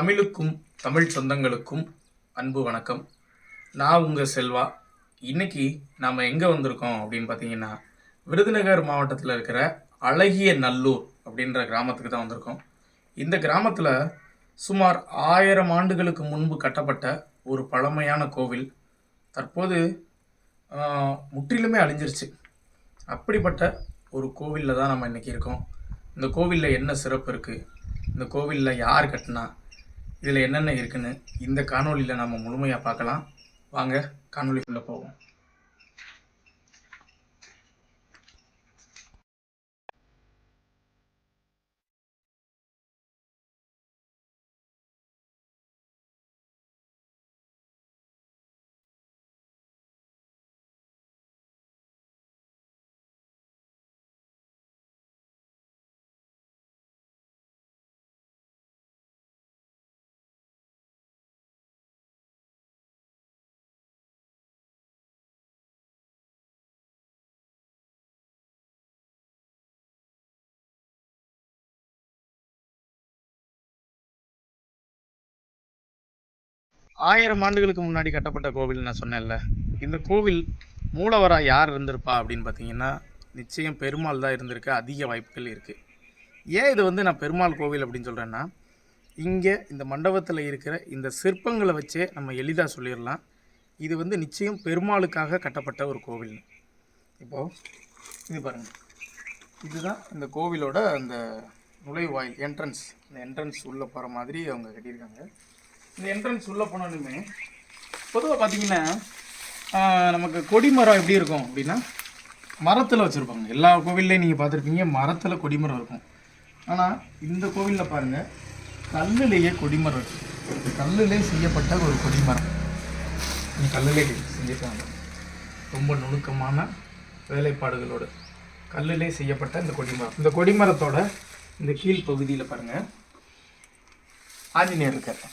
தமிழுக்கும் தமிழ் சொந்தங்களுக்கும் அன்பு வணக்கம். நான் உங்கள் செல்வா. இன்னைக்கு நாம் எங்கே வந்திருக்கோம் அப்படின்னு பார்த்தீங்கன்னா, விருதுநகர் மாவட்டத்தில் இருக்கிற அழகிய நல்லூர் அப்படின்ற கிராமத்துக்கு தான் வந்திருக்கோம். இந்த கிராமத்தில் சுமார் 1000 ஆண்டுகளுக்கு முன்பு கட்டப்பட்ட ஒரு பழமையான கோவில் தற்போது முற்றிலுமே அழிஞ்சிருச்சு. அப்படிப்பட்ட ஒரு கோவிலில் தான் நம்ம இன்றைக்கி இருக்கோம். இந்த கோவிலில் என்ன சிறப்பு இருக்குது, இந்த கோவிலில் யார் கட்டினா, இதில் என்னென்ன இருக்குன்னு இந்த காணொலியில் நம்ம முழுமையாக பார்க்கலாம். வாங்க காணொலிக்குள்ளே போவோம். ஆயிரம் ஆண்டுகளுக்கு முன்னாடி கட்டப்பட்ட கோவில் நான் சொன்னேன்ல. இந்த கோவில் மூலவராக யார் இருந்திருப்பா அப்படின்னு பார்த்தீங்கன்னா, நிச்சயம் பெருமாள் தான் இருந்திருக்கு. அதிக வாய்ப்புகள் இருக்குது. ஏன் இது நான் பெருமாள் கோவில் அப்படின்னு சொல்கிறேன்னா, இங்கே இந்த மண்டபத்தில் இருக்கிற இந்த சிற்பங்களை வச்சே நம்ம எளிதாக சொல்லிடலாம், இது நிச்சயம் பெருமாளுக்காக கட்டப்பட்ட ஒரு கோவில். இப்போது இது பாருங்கள், இதுதான் இந்த கோவிலோட அந்த நுழைவாயில் என்ட்ரன்ஸ். இந்த என்ட்ரன்ஸ் உள்ளே போகிற மாதிரி அவங்க கட்டியிருக்காங்க. இந்த என்ட்ரன்ஸ் உள்ளே போனாலுமே பொதுவாக பார்த்தீங்கன்னா, நமக்கு கொடிமரம் எப்படி இருக்கும் அப்படின்னா, மரத்தில் வச்சுருப்பாங்க. எல்லா கோவில்லையும் நீங்கள் பார்த்துருப்பீங்க, மரத்தில் கொடிமரம் இருக்கும். ஆனால் இந்த கோவிலில் பாருங்கள், கல்லுலேயே கொடிமரம் இருக்குது. கல்லுலே செய்யப்பட்ட ஒரு கொடிமரம். கல்லுலே செஞ்சுருக்காங்க. ரொம்ப நுணுக்கமான வேலைப்பாடுகளோடு கல்லுலே செய்யப்பட்ட இந்த கொடிமரம். இந்த கொடிமரத்தோட இந்த கீழ் பகுதியில் பாருங்கள், ஆஞ்சநேயர் இருக்கார்.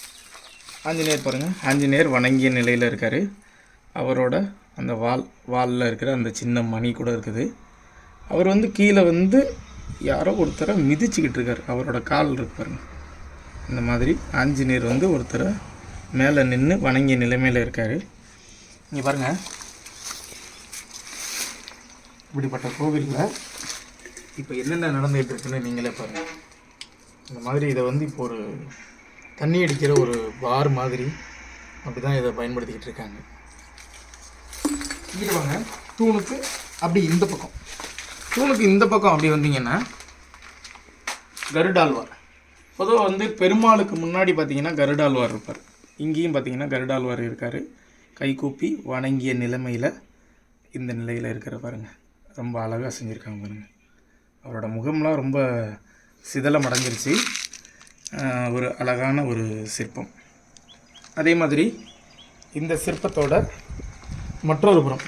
ஆஞ்சநேயர் பாருங்கள், ஆஞ்சநேயர் வணங்கிய நிலையில் இருக்கார். அவரோட அந்த வாலில் இருக்கிற அந்த சின்ன மணி கூட இருக்குது. அவர் கீழே யாரோ ஒருத்தரை மிதிச்சுக்கிட்டு இருக்கார். அவரோட கால் இருக்கு பாருங்கள். இந்த மாதிரி ஆஞ்சநேயர் ஒருத்தரை மேலே நின்று வணங்கிய நிலைமையில் இருக்கார். இங்கே பாருங்கள், இப்படிப்பட்ட கோவிலில் இப்போ என்னென்ன நடந்துகிட்டு இருக்குன்னு நீங்களே பாருங்கள். இந்த மாதிரி இதை இப்போ ஒரு தண்ணி அடிக்கிற ஒரு பார் மாதிரி அப்படி தான் இதை பயன்படுத்திக்கிட்டு இருக்காங்க. இங்கிட்டு வாங்க, தூணுக்கு அப்படி இந்த பக்கம், தூணுக்கு இந்த பக்கம் அப்படி வந்தீங்கன்னா கருடாழ்வார். பொதுவாக பெருமாளுக்கு முன்னாடி பார்த்தீங்கன்னா கருடாழ்வார் இருப்பார். இங்கேயும் பார்த்தீங்கன்னா கருடாழ்வார் இருக்கார். கைகூப்பி வணங்கிய நிலைமையில் இந்த நிலையில் இருக்கிற பாருங்கள், ரொம்ப அழகாக செஞ்சுருக்காங்க பாருங்கள். அவரோட முகம்லாம் ரொம்ப சிதலம் அடைஞ்சிருச்சு. ஒரு அழகான ஒரு சிற்பம். அதே மாதிரி இந்த சிற்பத்தோட மற்றொரு புறம்,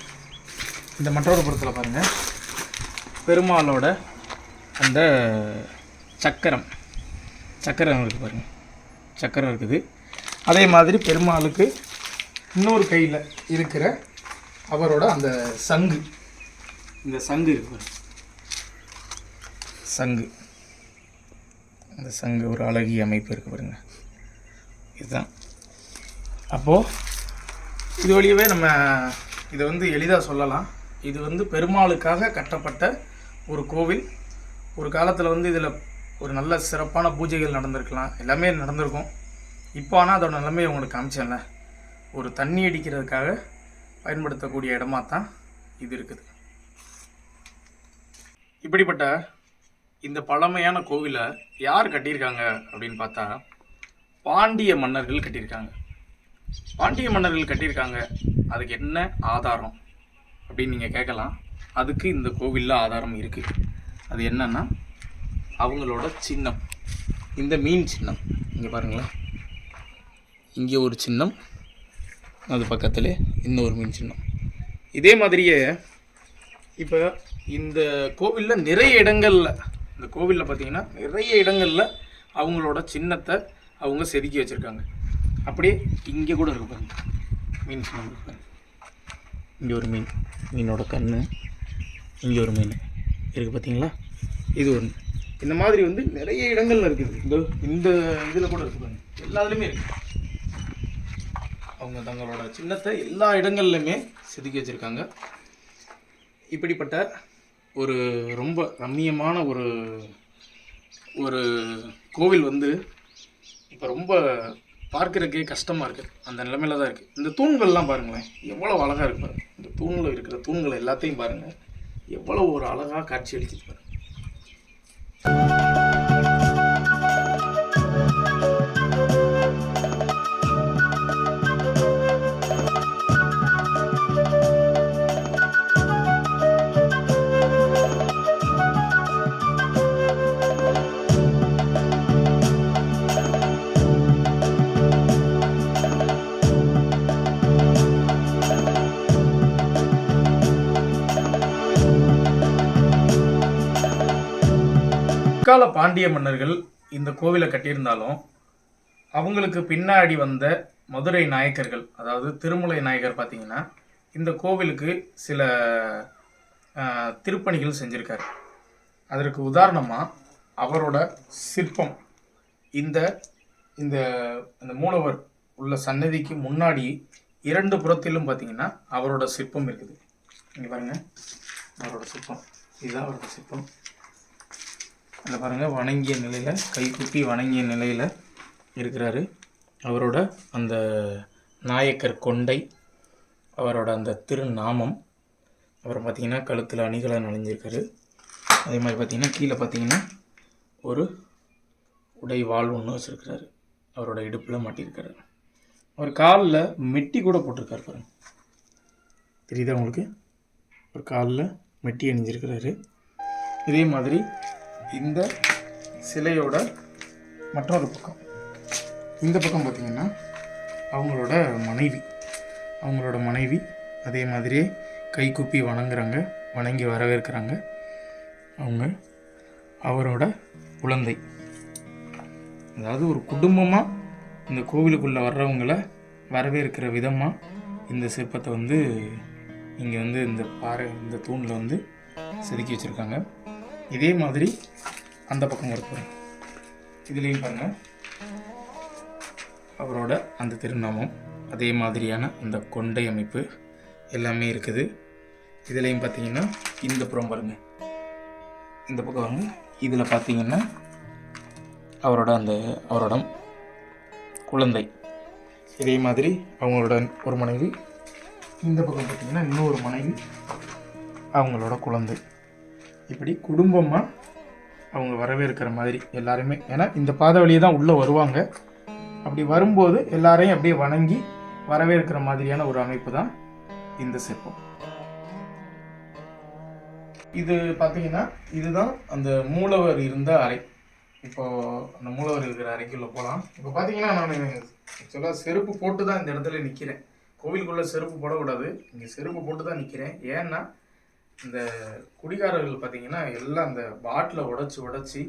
இந்த மற்றொரு புறத்தில் பாருங்கள், பெருமாளோட அந்த சக்கரம் இருக்குது பாருங்கள், சக்கரம் இருக்குது. அதே மாதிரி பெருமாளுக்கு இன்னொரு கையில் இருக்கிற அவரோட அந்த சங்கு, இந்த சங்கு இருக்கு பாருங்கள், சங்கு. அந்த சங்கு ஒரு அழகிய அமைப்பு இருக்குது பாருங்கள். இதுதான். அப்போது இது வழியவே நம்ம இதை எளிதாக சொல்லலாம். இது பெருமாளுக்காக கட்டப்பட்ட ஒரு கோவில். ஒரு காலத்தில் இதில் ஒரு நல்ல சிறப்பான பூஜைகள் நடந்திருக்கலாம், எல்லாமே நடந்திருக்கும். இப்போ ஆனால் அதோட நிலைமையை உங்களுக்கு காமிச்சேன்ல, ஒரு தண்ணி அடிக்கிறதுக்காக பயன்படுத்தக்கூடிய இடமா தான் இது இருக்குது. இப்படிப்பட்ட இந்த பழமையான கோவிலை யார் கட்டியிருக்காங்க அப்படின்னு பார்த்தா, பாண்டிய மன்னர்கள் கட்டியிருக்காங்க. பாண்டிய மன்னர்கள் கட்டியிருக்காங்க. அதுக்கு என்ன ஆதாரம் அப்படின்னு நீங்கள் கேட்கலாம். அதுக்கு இந்த கோவிலில் ஆதாரம் இருக்குது. அது என்னன்னா, அவங்களோட சின்னம், இந்த மீன் சின்னம். இங்கே பாருங்களேன், இங்கே ஒரு சின்னம், அது பக்கத்தில் இன்னொரு மீன் சின்னம். இதே மாதிரியே இப்போ இந்த கோவிலில் நிறைய இடங்களில், இந்த கோவிலில் பார்த்தீங்கன்னா நிறைய இடங்களில் அவங்களோட சின்னத்தை அவங்க செதுக்கி வச்சுருக்காங்க. அப்படியே இங்கே கூட இருக்கு பாருங்க, மீன் சின்னம் இருக்கு. இங்கே ஒரு மீனோட கண், இங்கே ஒரு மீன் இருக்குது பார்த்தீங்களா. இது ஒன்று. இந்த மாதிரி வந்து நிறைய இடங்கள்ல இருக்குது. இந்த இதில் கூட இருக்குது, எல்லாத்துலேயுமே இருக்குது. அவங்க தங்களோட சின்னத்தை எல்லா இடங்கள்லையுமே செதுக்கி வச்சுருக்காங்க. இப்படிப்பட்ட ஒரு ரொம்ப ரம்மியமான ஒரு ஒரு கோவில் வந்து இப்போ ரொம்ப பார்க்குறதுக்கே கஷ்டமாக இருக்குது. அந்த நிலைமையில தான் இருக்குது. இந்த தூண்கள்லாம் பாருங்களேன், எவ்வளோ அழகாக இருக்கு பாருங்கள். இந்த தூணில் இருக்கிற தூண்கள் எல்லாத்தையும் பாருங்கள், எவ்வளோ ஒரு அழகாக காட்சி அளிக்குது பாருங்கள். முற்கால பாண்டிய மன்னர்கள் இந்த கோவிலை கட்டியிருந்தாலும் அவங்களுக்கு பின்னாடி வந்த மதுரை நாயக்கர்கள், அதாவது திருமலை நாயக்கர் பார்த்தீங்கன்னா இந்த கோவிலுக்கு சில திருப்பணிகள் செஞ்சுருக்காரு. அதற்கு உதாரணமாக அவரோட சிற்பம் இந்த இந்த இந்த மூலவர் உள்ள சன்னதிக்கு முன்னாடி 2 புறத்திலும் பார்த்தீங்கன்னா அவரோட சிற்பம் இருக்குது. இங்கே பாருங்கள், அவரோட சிற்பம் இதுதான் அவரோட சிற்பம். அதில் பாருங்கள், வணங்கிய நிலையில், கைகுப்பி வணங்கிய நிலையில் இருக்கிறாரு. அவரோட அந்த நாயக்கர் கொண்டை, அவரோட அந்த திருநாமம், அப்புறம் பார்த்திங்கன்னா கழுத்தில் அணிகளை நனைஞ்சிருக்காரு. அதே மாதிரி பார்த்திங்கன்னா கீழே பார்த்திங்கன்னா ஒரு உடை வாழ் ஒன்று வச்சுருக்கிறாரு. அவரோட இடுப்பில் மாட்டியிருக்காரு. அவர் காலில் மெட்டி கூட போட்டிருக்காரு பாருங்க, தெரியுதா உங்களுக்கு? ஒரு காலில் மெட்டி அணிஞ்சிருக்கிறாரு. இதே மாதிரி இந்த சிலையோட மற்றொரு பக்கம், இந்த பக்கம் பார்த்திங்கன்னா அவங்களோட மனைவி அதே மாதிரியே கைகுப்பி வணங்குறாங்க, வணங்கி வரவேற்கிறாங்க. அவரோட குழந்தை, அதாவது ஒரு குடும்பமாக இந்த கோவிலுக்குள்ளே வர்றவங்களை வரவேற்கிற விதமாக இந்த சிற்பத்தை வந்து இங்கே வந்து இந்த தூணில் வந்து செதுக்கி வச்சுருக்காங்க. இதே மாதிரி அந்த பக்கம் இருக்கிறோம், இதுலேயும் பாருங்கள் அவரோட அந்த திருநாமம், அதே மாதிரியான அந்த கொண்டை அமைப்பு எல்லாமே இருக்குது. இதுலேயும் பார்த்தீங்கன்னா இந்த புறம் பாருங்கள், இந்த பக்கம் வந்து இதில் பார்த்தீங்கன்னா அவரோட குழந்தை, இதே மாதிரி அவங்களோட ஒரு மனைவி, இந்த பக்கம் பார்த்தீங்கன்னா இன்னொரு மனைவி, அவங்களோட குழந்தை. இப்படி குடும்பமாக அவங்க வரவேற்கிற மாதிரி எல்லாருமே, ஏன்னா இந்த பாதை வழியே தான் உள்ளே வருவாங்க. அப்படி வரும்போது எல்லாரையும் அப்படியே வணங்கி வரவேற்கிற மாதிரியான ஒரு அமைப்பு தான் இந்த சிற்பம். இது பார்த்தீங்கன்னா இதுதான் அந்த மூலவர் இருந்த அறை. இப்போ அந்த மூலவர் இருக்கிற அறைக்குள்ளே போகலாம். இப்போ பார்த்தீங்கன்னா நான் ஆக்சுவலாக செருப்பு போட்டு தான் இந்த இடத்துல நிற்கிறேன். கோவிலுக்குள்ளே செருப்பு போடக்கூடாது, இங்கே செருப்பு போட்டு தான் நிற்கிறேன். ஏன்னா இந்த குடிகாரர்கள் பார்த்தீங்கன்னா எல்லாம் அந்த பாட்டிலை உடச்சி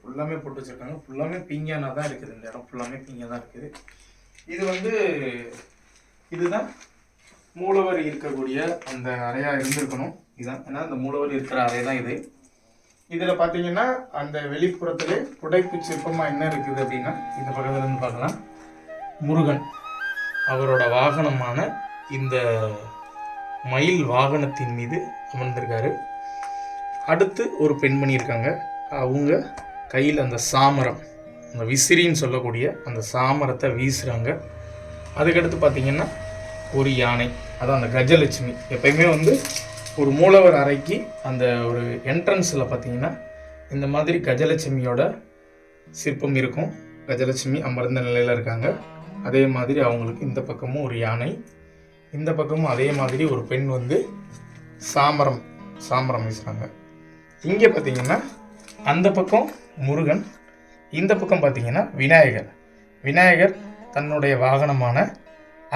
ஃபுல்லாமே போட்டு வச்சுருக்காங்க. ஃபுல்லாமே பீங்கானாக தான் இருக்குது, இந்த இடம் ஃபுல்லாமே பீங்காக தான் இருக்குது. இது வந்து இதுதான் மூலவர் இருக்கக்கூடிய அந்த அறையாக இருந்திருக்கணும். இதுதான், ஏன்னா இந்த மூலவர் இருக்கிற அறை தான் இது. இதில் பார்த்தீங்கன்னா அந்த வெளிப்புறத்துல புடைப்பு சிற்பமாக என்ன இருக்குது அப்படின்னா, இந்த பக்கத்துல இருந்து பார்க்கலாம், முருகன் அவரோட வாகனமான இந்த மயில் வாகனத்தின் மீது அமர்ந்திருக்காரு. அடுத்து ஒரு பெண்மணி இருக்காங்க, அவங்க கையில் அந்த சாமரம், அந்த விசிறின்னு சொல்லக்கூடிய அந்த சாமரத்தை வீசுகிறாங்க. அதுக்கடுத்து பார்த்தீங்கன்னா ஒரு யானை, அதான் அந்த கஜலட்சுமி. எப்பயுமே வந்து ஒரு மூலவர் அறைக்கு அந்த ஒரு என்ட்ரன்ஸில் பார்த்தீங்கன்னா இந்த மாதிரி கஜலட்சுமியோட சிற்பம் இருக்கும். கஜலட்சுமி அமர்ந்த நிலையில் இருக்காங்க. அதே மாதிரி அவங்களுக்கு இந்த பக்கமும் ஒரு யானை, இந்த பக்கமும் அதே மாதிரி ஒரு பெண் வந்து சாமரம் வீசுகிறாங்க. இங்கே பார்த்தீங்கன்னா அந்த பக்கம் முருகன், இந்த பக்கம் பார்த்தீங்கன்னா விநாயகர் தன்னுடைய வாகனமான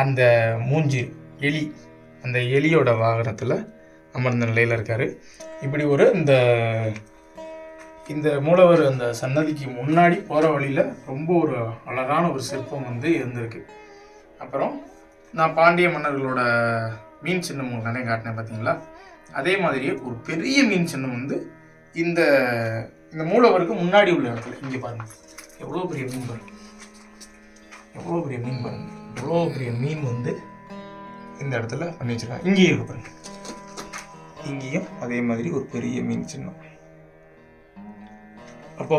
அந்த மூஞ்சி எலி, அந்த எலியோட வாகனத்தில் அமர்ந்த நிலையில் இருக்கார். இப்படி ஒரு இந்த மூலவர் அந்த சன்னதிக்கு முன்னாடி போகிற வழியில் ரொம்ப ஒரு அழகான ஒரு சிற்பம் வந்து இருந்திருக்கு. அப்புறம் நான் பாண்டிய மன்னர்களோட மீன் சின்னம் உங்களுக்கு காட்டினேன் பார்த்தீங்களா, அதே மாதிரியே ஒரு பெரிய மீன் சின்னம் வந்து இந்த மூலவருக்கு முன்னாடி உள்ள இடத்துல இங்கே பாருங்க, எவ்வளோ பெரிய மீன் பாருங்க, எவ்வளோ பெரிய மீன் பாருங்க, எவ்வளோ பெரிய மீன் வந்து இந்த இடத்துல பண்ணி வச்சிருக்காங்க. இங்கேயும் இருக்கு பாருங்க, இங்கேயும் அதே மாதிரி ஒரு பெரிய மீன் சின்னம். அப்போ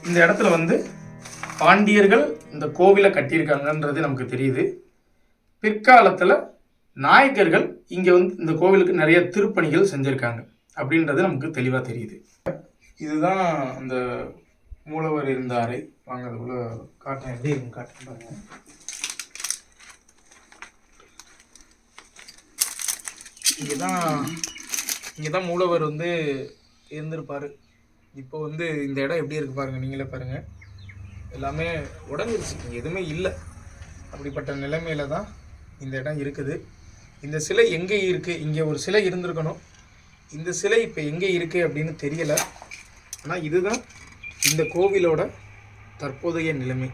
இந்த இடத்துல வந்து பாண்டியர்கள் இந்த கோவிலை கட்டியிருக்காங்கன்றது நமக்கு தெரியுது. பிற்காலத்தில் நாயக்கர்கள் இங்கே வந்து இந்த கோவிலுக்கு நிறைய திருப்பணிகள் செஞ்சுருக்காங்க அப்படின்றது நமக்கு தெளிவாக தெரியுது. இதுதான் அந்த மூலவர் இருந்த அறை. வாங்க அதுக்குள்ள காட்டுறேன், எப்படி இருக்கு காட்டுறேன் பாருங்க. இங்கே தான் மூலவர் வந்து இருந்திருப்பார். இப்போ வந்து இந்த இடம் எப்படி இருக்கு பாருங்க, நீங்களே பாருங்க, எல்லாமே உடஞ்சிருச்சு, இங்கே எதுவுமே இல்லை. அப்படிப்பட்ட நிலைமையில தான் இந்த இடம் இருக்குது. இந்த சிலை எங்கே இருக்குது? இங்கே ஒரு சிலை இருந்திருக்கணும். இந்த சிலை இப்போ எங்கே இருக்குது அப்படின்னு தெரியலை. ஆனால் இதுதான் இந்த கோவிலோட தற்போதைய நிலைமை.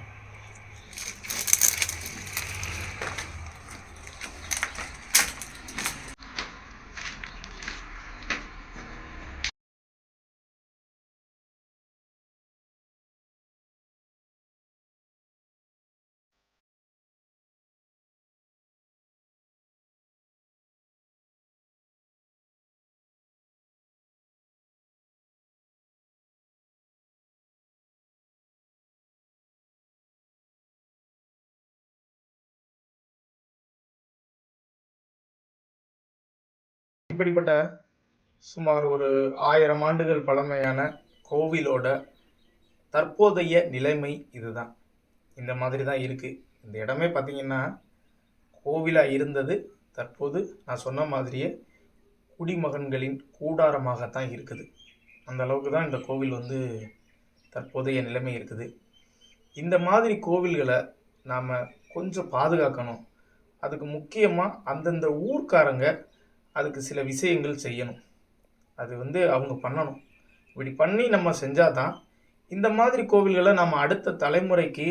இப்படிப்பட்ட சுமார் ஒரு 1000 ஆண்டுகள் பழமையான கோவிலோட தற்போதைய நிலைமை இதுதான். இந்த மாதிரி தான் இருக்குது. இந்த இடமே பார்த்திங்கன்னா கோவிலாக இருந்தது, தற்போது நான் சொன்ன மாதிரியே குடிமகன்களின் கூடாரமாகத்தான் இருக்குது. அந்த அளவுக்கு தான் இந்த கோவில் வந்து தற்போதைய நிலைமை இருக்குது. இந்த மாதிரி கோவில்களை நாம் கொஞ்சம் பாதுகாக்கணும். அதுக்கு முக்கியமாக அந்தந்த ஊர்க்காரங்க அதுக்கு சில விஷயங்கள் செய்யணும். அது வந்து அவங்க பண்ணணும். இப்படி பண்ணி நம்ம செஞ்சால் தான் இந்த மாதிரி கோவில்களை நம்ம அடுத்த தலைமுறைக்கு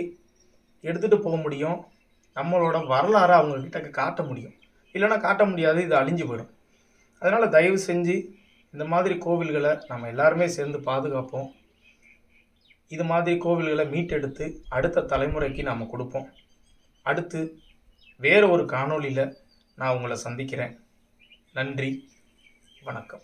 எடுத்துகிட்டு போக முடியும். நம்மளோட வரலாறை அவங்கக்கிட்ட காட்ட முடியும். இல்லைன்னா காட்ட முடியாது, இது அழிஞ்சு போயிடும். அதனால் தயவு செஞ்சு இந்த மாதிரி கோவில்களை நம்ம எல்லாருமே சேர்ந்து பாதுகாப்போம். இது மாதிரி கோவில்களை மீட்டெடுத்து அடுத்த தலைமுறைக்கு நாம் கொடுப்போம். அடுத்து வேறு ஒரு காணொளியில் நான் உங்களை சந்திக்கிறேன். நன்றி, வணக்கம்.